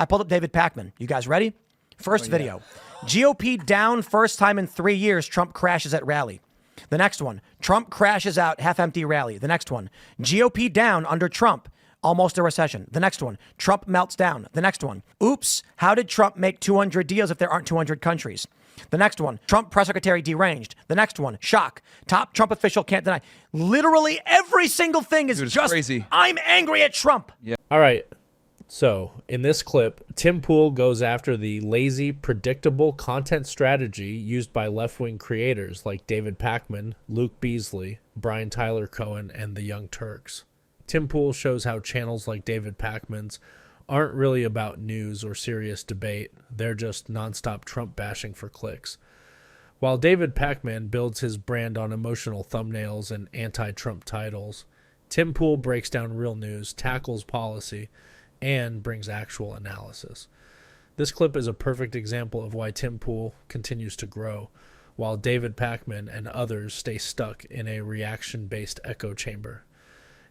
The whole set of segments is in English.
I pulled up David Pakman. You guys ready? First video. GOP down first time in 3 years. Trump crashes at rally. The next one. Trump crashes out half-empty rally. The next one. GOP down under Trump. Almost a recession. The next one. Trump melts down. The next one. Oops. How did Trump make 200 deals if there aren't 200 countries? The next one. Trump press secretary deranged. The next one. Shock. Top Trump official can't deny. Literally every single thing is just crazy. I'm angry at Trump. Yeah. All right. So in this clip, Tim Pool goes after the lazy, predictable content strategy used by left-wing creators like David Pakman, Luke Beasley, Brian Tyler Cohen, and the Young Turks. Tim Pool shows how channels like David Pakman's aren't really about news or serious debate. They're just nonstop Trump bashing for clicks. While David Pakman builds his brand on emotional thumbnails and anti-Trump titles, Tim Pool breaks down real news, tackles policy, and brings actual analysis. This clip is a perfect example of why Tim Pool continues to grow, while David Pakman and others stay stuck in a reaction-based echo chamber.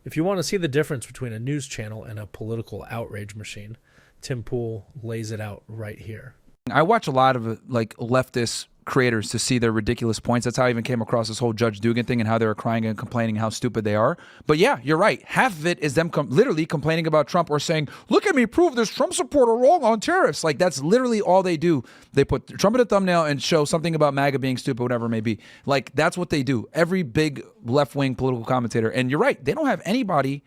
If you want to see the difference between a news channel and a political outrage machine, Tim Pool lays it out right here. I watch a lot of like leftist creators to see their ridiculous points. That's how I even came across this whole Judge Dugan thing and how they were crying and complaining how stupid they are. But yeah, you're right. Half of it is them literally complaining about Trump or saying, look at me prove this Trump supporter wrong on tariffs. Like that's literally all they do. They put Trump in a thumbnail and show something about MAGA being stupid, whatever it may be. Like that's what they do. Every big left-wing political commentator. And you're right. They don't have anybody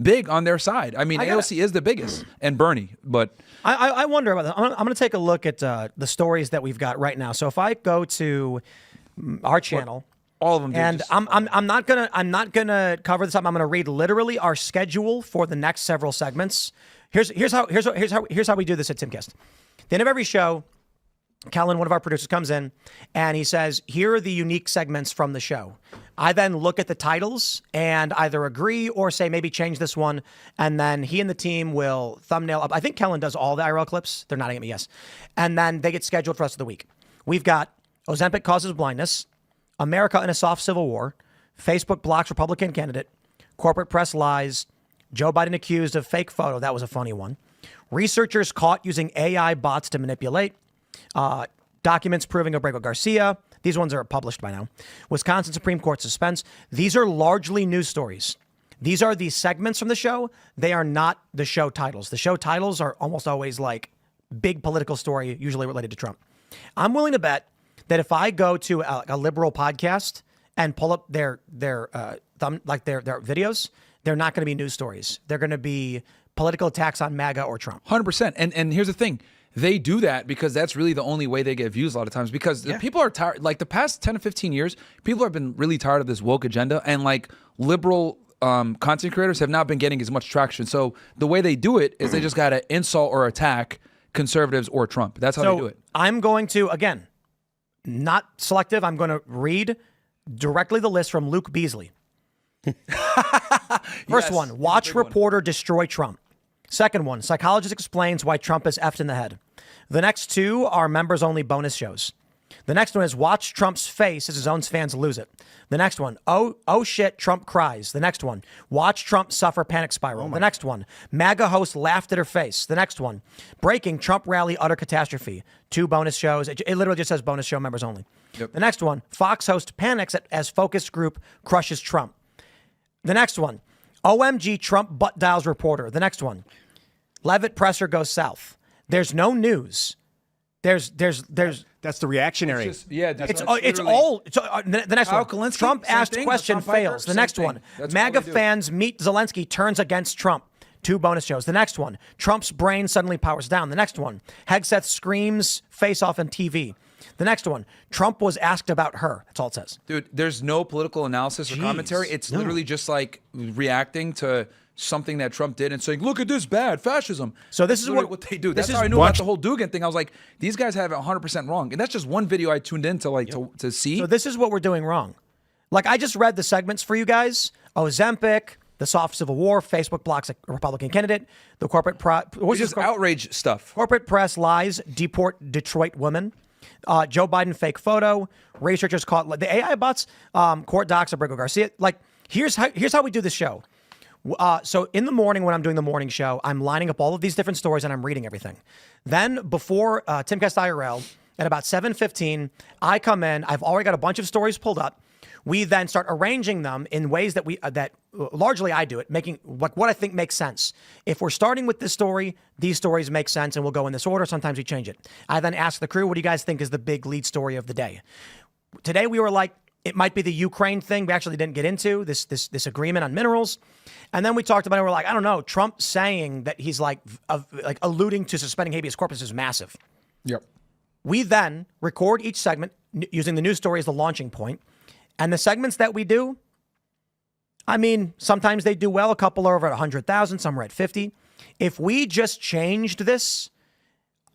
big on their side. I mean, AOC is the biggest and Bernie, but I wonder about that. I'm going to take a look at the stories that we've got right now. So if I go to our channel, all of them, and I'm not gonna cover this up. I'm going to read literally our schedule for the next several segments. Here's how we do this at Timcast. At the end of every show, Kellen, one of our producers, comes in and he says, here are the unique segments from the show. I then look at the titles and either agree or say maybe change this one. And then he and the team will thumbnail up. I think Kellen does all the IRL clips. They're nodding at me, yes. And then they get scheduled for the rest of the week. We've got Ozempic causes blindness, America in a soft civil war, Facebook blocks Republican candidate, corporate press lies, Joe Biden accused of fake photo. That was a funny one. Researchers caught using AI bots to manipulate. Documents proving Abrego Garcia. These ones are published by now. Wisconsin Supreme Court suspense. These are largely news stories. These are the segments from the show. They are not the show titles. The show titles are almost always like big political story, usually related to Trump. I'm willing to bet that if I go to a liberal podcast and pull up their videos, they're not going to be news stories. They're going to be political attacks on MAGA or Trump. 100%. And here's the thing. They do that because that's really the only way they get views a lot of times, because people are tired. Like the past 10 to 15 years, people have been really tired of this woke agenda, and like liberal content creators have not been getting as much traction. So the way they do it is they just got to insult or attack conservatives or Trump. That's how they do it. I'm going to, again, not selective. I'm going to read directly the list from Luke Beasley. First one, watch reporter destroy Trump. Second one, psychologist explains why Trump is effed in the head. The next two are members-only bonus shows. The next one is watch Trump's face as his own fans lose it. The next one, oh shit, Trump cries. The next one, watch Trump suffer panic spiral. The next one, MAGA host laughed at her face. The next one, breaking Trump rally utter catastrophe. 2 bonus shows. It literally just says bonus show members only. Yep. The next one, Fox host panics as focus group crushes Trump. The next one, OMG Trump butt dials reporter. The next one, Levitt presser goes south. There's no news. There's that's the reactionary. It's just, the next one. Kalinsky, Trump asked question fails. The next one. MAGA fans meet Zelensky turns against Trump. 2 bonus shows. The next one. Trump's brain suddenly powers down. The next one. Hegseth screams face off on TV. The next one. Trump was asked about her. That's all it says. Dude, there's no political analysis or commentary. It's literally just like reacting to something that Trump did and saying, look at this bad fascism. So this is what they do. That's how I knew about the whole Dugan thing. I was like, these guys have it 100% wrong. And that's just one video I tuned in to to see. So this is what we're doing wrong. Like I just read the segments for you guys. Ozempic, the soft civil war, Facebook blocks a Republican candidate, the corporate outrage stuff. Corporate press lies, deport Detroit women. Joe Biden fake photo. Researchers caught the AI bots. Court docs Abrego Garcia. Like here's how we do the show. So in the morning when I'm doing the morning show, I'm lining up all of these different stories and I'm reading everything. Then before Timcast IRL, at about 7:15, I come in. I've already got a bunch of stories pulled up. We then start arranging them in ways that largely I do it, making what I think makes sense. If we're starting with this story, these stories make sense and we'll go in this order. Sometimes we change it. I then ask the crew, what do you guys think is the big lead story of the day? Today we were like, it might be the Ukraine thing. We actually didn't get into this agreement on minerals. And then we talked about it. We're like, I don't know. Trump saying that he's like alluding to suspending habeas corpus is massive. Yep. We then record each segment using the news story as the launching point. And the segments that we do, I mean, sometimes they do well. A couple are over at 100,000. Some are at 50. If we just changed this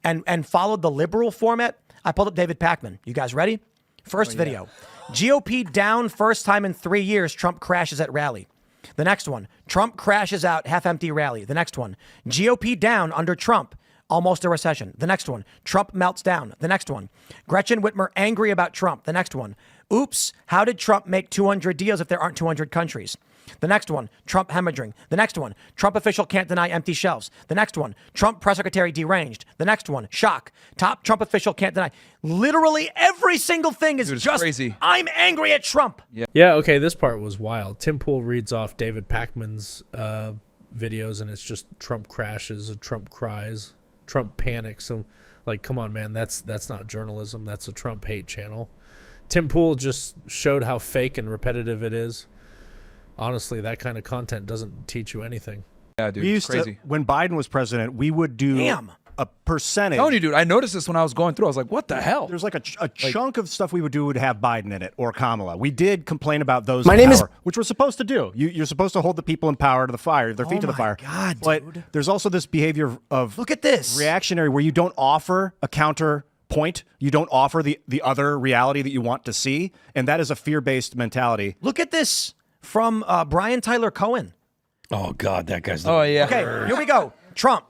and followed the liberal format, I pulled up David Pakman. You guys ready? First video. GOP down first time in 3 years. Trump crashes at rally. The next one. Trump crashes out half-empty rally. The next one. GOP down under Trump. Almost a recession. The next one. Trump melts down. The next one. Gretchen Whitmer angry about Trump. The next one. Oops, how did Trump make 200 deals if there aren't 200 countries? The next one, Trump hemorrhaging. The next one, Trump official can't deny empty shelves. The next one, Trump press secretary deranged. The next one, shock. Top Trump official can't deny. Literally every single thing is just crazy. I'm angry at Trump. Yeah, okay, this part was wild. Tim Pool reads off David Pakman's videos, and it's just Trump crashes, Trump cries, Trump panics. So, like, come on, man, that's not journalism. That's a Trump hate channel. Tim Pool just showed how fake and repetitive it is. Honestly, that kind of content doesn't teach you anything. Yeah, dude, We it's used crazy. when Biden was president, we would do a percentage. I'm telling you, dude, I noticed this when I was going through. I was like, what the hell? There's like a chunk of stuff we would do would have Biden in it or Kamala. We did complain about those. My in name power, is- which we're supposed to do. You're supposed to hold the people in power to the fire, their feet to the fire. God, but dude. there's also this behavior of Look at this. reactionary where you don't offer a counter point. You don't offer the other reality that you want to see, and that is a fear-based mentality. Look at this from Brian Tyler Cohen. Oh God, that guy's. Oh, yeah. Okay, here we go. Trump.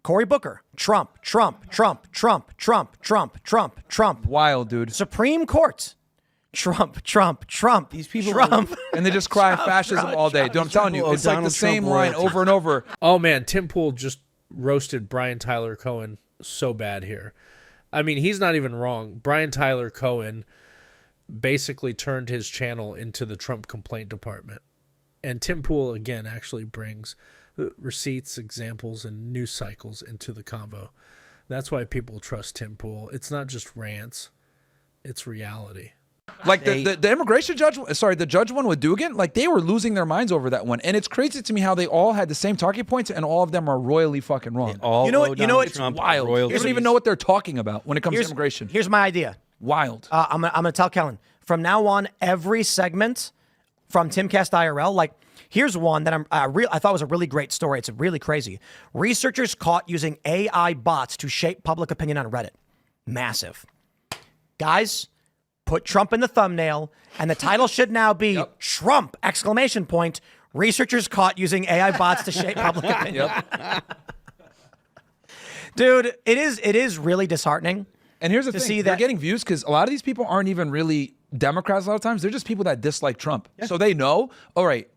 Cory Booker. Trump. Wild, dude. Supreme Court. Trump. These people. Trump. And they just cry fascism all day. Dude, I'm telling you, it's like the same line over and over. Oh, man, Tim Pool just roasted Brian Tyler Cohen so bad here. I mean, he's not even wrong. Brian Tyler Cohen basically turned his channel into the Trump complaint department. And Tim Pool, again, actually brings receipts, examples, and news cycles into the convo. That's why people trust Tim Pool. It's not just rants. It's reality. Like the immigration judge, the judge one with Dugan, like they were losing their minds over that one. And it's crazy to me how they all had the same talking points and all of them are royally fucking wrong. All You know what- Donald it's Trump Wild. royal They don't even know what they're talking about when it comes to immigration. Here's my idea. Wild. I'm gonna tell Kellen from now on. Every segment from Timcast IRL, like here's one that I thought was a really great story. It's really crazy. Researchers caught using AI bots to shape public opinion on Reddit. Massive, guys. Put Trump in the thumbnail, and the title should now be Trump! ! Researchers caught using AI bots to shape public opinion. Dude, it is really disheartening. And here's the to thing, see they're that- getting views because a lot of these people aren't even really Democrats a lot of times. They're just people that dislike Trump. So they know, all right,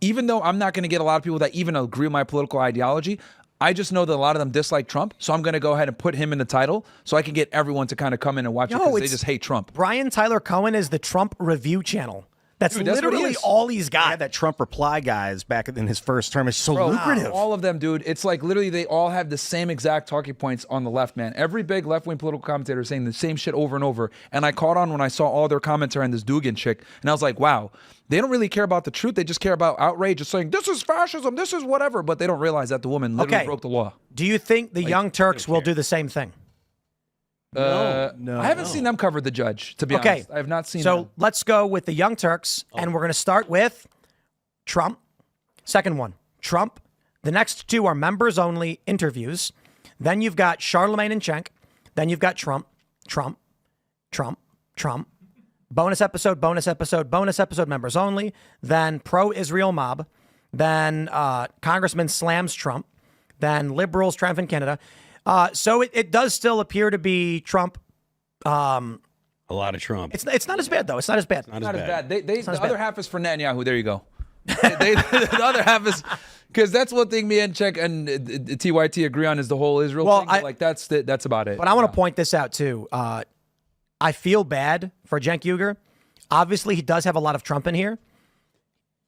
even though I'm not going to get a lot of people that even agree with my political ideology, I just know that a lot of them dislike Trump. So I'm going to go ahead and put him in the title so I can get everyone to kind of come in and watch it because they just hate Trump. Brian Tyler Cohen is the Trump review channel. That's Dude, that's what he literally is. all he's He got. had that Trump reply guys back in his first term. It's so Bro, lucrative. all of them, dude. It's like literally they all have the same exact talking points on the left, man. Every big left-wing political commentator is saying the same shit over and over. And I caught on when I saw all their commentary on this Dugan chick. And I was like, wow, they don't really care about the truth. They just care about outrage, just saying, this is fascism, this is whatever. But they don't realize that the woman literally broke the law. Do you think the Young Turks will do the same thing? I haven't seen them cover the judge, to be honest. I have not seen them. So let's go with the Young Turks, and we're going to start with Trump. Second one, Trump. The next two are members only interviews. Then you've got Charlemagne and Cenk. Then you've got Trump. Bonus episode, members only. Then pro-Israel mob. Then Congressman slams Trump. Then liberals triumph in Canada. So it does still appear to be Trump. A lot of Trump. It's not as bad though. It's not as bad. Not as bad. The other half is for Netanyahu. There you go. The other half is because that's one thing me and Czech and TYT agree on is the whole Israel thing. But that's about it. But I want to point this out too. I feel bad for Cenk Uygur. Obviously, he does have a lot of Trump in here.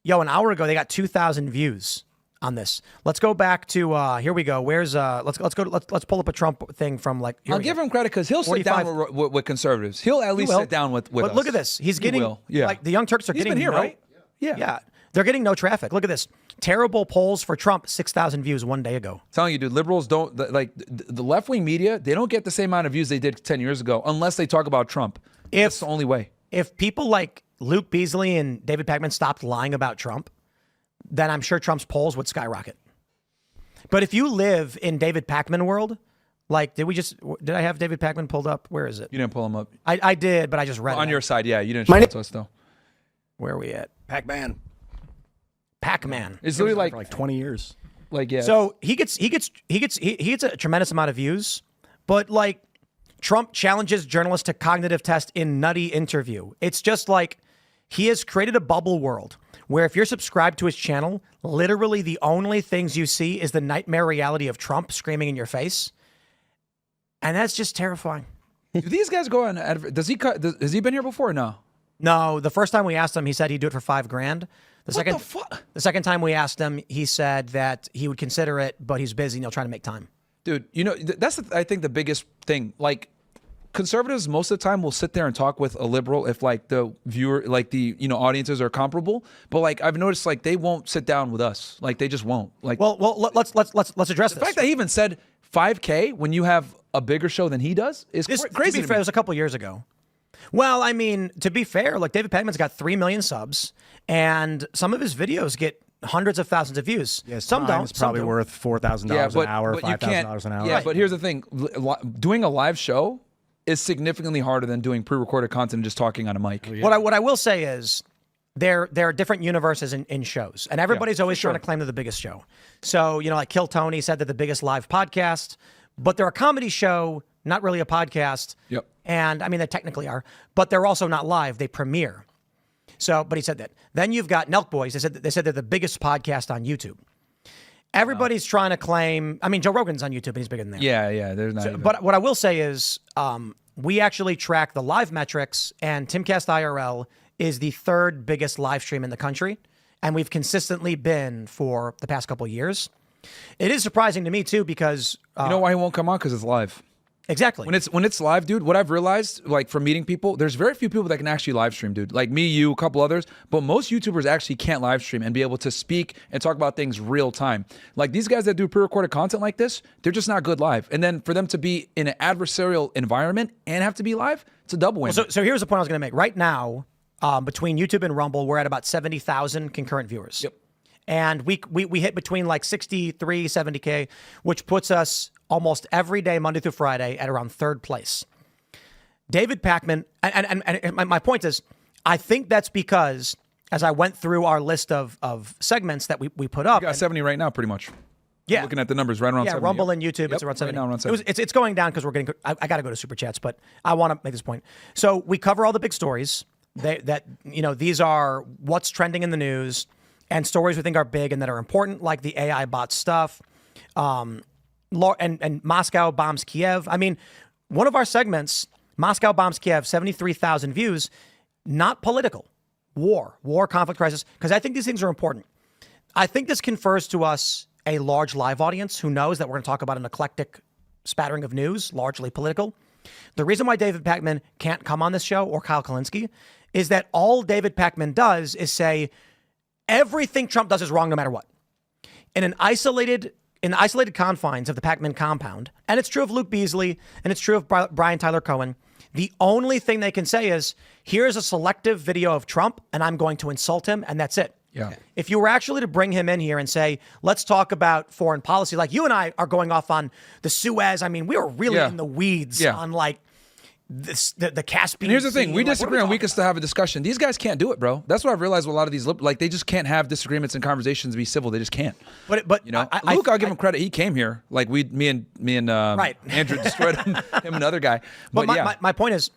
Yo, an hour ago they got 2,000 views on this. Let's go back to here we go. Where's let's pull up a Trump thing from like. I'll give him credit because he'll 45. sit down with conservatives. He'll at least sit down with but us. Look at this. He's getting like the Young Turks are getting been here, right? Yeah. They're getting no traffic. Look at this. Terrible polls for Trump, 6,000 views one day ago. I'm telling you, dude, liberals don't like the left-wing media. They don't get the same amount of views they did 10 years ago unless they talk about Trump. That's the only way. If people like Luke Beasley and David Pakman stopped lying about Trump, then I'm sure Trump's polls would skyrocket. But if you live in David Pakman world, like did I have David Pakman pulled up? Where is it? You didn't pull him up. I did, but I just read it. On your side, yeah. You didn't show it to us though. Where are we at? Pac-Man. It's literally like for like 20 years. Like yeah. So he gets a tremendous amount of views, but like Trump challenges journalists to cognitive test in nutty interview. It's just like he has created a bubble world where if you're subscribed to his channel, literally the only things you see is the nightmare reality of Trump screaming in your face. And that's just terrifying. Do these guys go on? Has he been here before or no? No, the first time we asked him, he said he'd do it for $5,000. The second time we asked him, he said that he would consider it, but he's busy and he'll try to make time. Dude, you know, that's, I think, the biggest thing. Like, conservatives most of the time will sit there and talk with a liberal if, like, the viewer, like, the, you know, audiences are comparable. But, like, I've noticed, like, they won't sit down with us. Like, they just won't. Like, well, let's address the fact that he even said 5K when you have a bigger show than he does is crazy. To be fair, it was a couple years ago. Well, I mean, to be fair, like David Pakman's got 3 million subs, and some of his videos get hundreds of thousands of views. Yes, some don't. It's probably worth $4,000 an hour, $5,000 an hour. Yeah, but here's the thing: doing a live show is significantly harder than doing pre-recorded content and just talking on a mic. What I will say is there are different universes in shows, and everybody's always trying to claim they're the biggest show. So, you know, like Kill Tony said they're the biggest live podcast, but they're a comedy show, not really a podcast. Yep. And I mean, they technically are, but they're also not live. They premiere. So, but he said that. Then you've got Nelk Boys. They said they're the biggest podcast on YouTube. Everybody's trying to claim. I mean, Joe Rogan's on YouTube and he's bigger than that. Yeah. There's not. But what I will say is, we actually track the live metrics, and Timcast IRL is the third biggest live stream in the country, and we've consistently been for the past couple of years. It is surprising to me too because you know why he won't come on? Because it's live. Exactly. When it's live, dude, what I've realized, like from meeting people, there's very few people that can actually live stream, dude. Like me, you, a couple others, but most YouTubers actually can't live stream and be able to speak and talk about things real time. Like these guys that do pre-recorded content like this, they're just not good live. And then for them to be in an adversarial environment and have to be live, it's a double win. Well, so here's the point I was going to make. Right now, between YouTube and Rumble, we're at about 70,000 concurrent viewers. Yep. And we hit between like 63, 70K, which puts us almost every day, Monday through Friday, at around third place. David Pakman, and my point is, I think that's because as I went through our list of segments that we put up. We got 70 right now, pretty much. Yeah. I'm looking at the numbers right around 70. Rumble and YouTube, it's around 70. Right now around 70. It's going down because we're getting, I got to go to Super Chats, but I want to make this point. So we cover all the big stories these are what's trending in the news and stories we think are big and that are important, like the AI bot stuff. And Moscow bombs Kiev. I mean, one of our segments, Moscow bombs Kiev, 73,000 views, not political. War, conflict, crisis, because I think these things are important. I think this confers to us a large live audience who knows that we're going to talk about an eclectic spattering of news, largely political. The reason why David Pakman can't come on this show, or Kyle Kalinske, is that all David Pakman does is say everything Trump does is wrong no matter what. In the isolated confines of the Pakman compound, and it's true of Luke Beasley, and it's true of Tyler Cohen, the only thing they can say is, here's a selective video of Trump, and I'm going to insult him, and that's it. Yeah. If you were actually to bring him in here and say, let's talk about foreign policy, like you and I are going off on the Suez. I mean, we were really in the weeds on like the Caspian. And here's the thing: Sea. we disagree, and we can still have a discussion. These guys can't do it, bro. That's what I've realized with a lot of these. Like, they just can't have disagreements and conversations and be civil. They just can't. But you know, Luke, I'll give him credit. He came here. Like me and Andrew destroyed him and another guy. But my point is,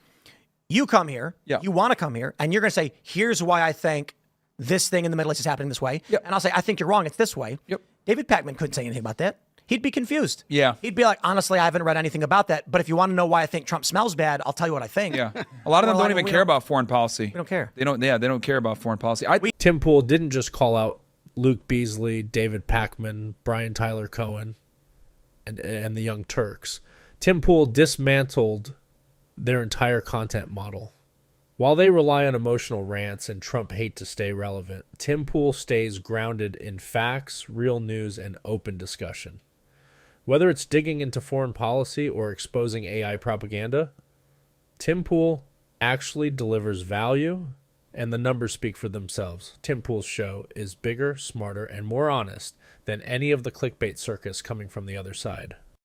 you come here. Yeah. You want to come here, and you're going to say, here's why I think this thing in the Middle East is happening this way. Yep. And I'll say, I think you're wrong. It's this way. Yep. David Pakman couldn't say anything about that. He'd be confused. Yeah. He'd be like, honestly, I haven't read anything about that. But if you want to know why I think Trump smells bad, I'll tell you what I think. Yeah. A lot of them Well, don't even we care don't- about foreign policy. We don't care. They don't care about foreign policy. Tim Pool didn't just call out Luke Beasley, David Pakman, Brian Tyler Cohen, and the Young Turks. Tim Pool dismantled their entire content model. While they rely on emotional rants and Trump hate to stay relevant, Tim Pool stays grounded in facts, real news, and open discussion. Whether it's digging into foreign policy or exposing AI propaganda, Tim Pool actually delivers value, and the numbers speak for themselves. Tim Pool's show is bigger, smarter, and more honest than any of the clickbait circus coming from the other side.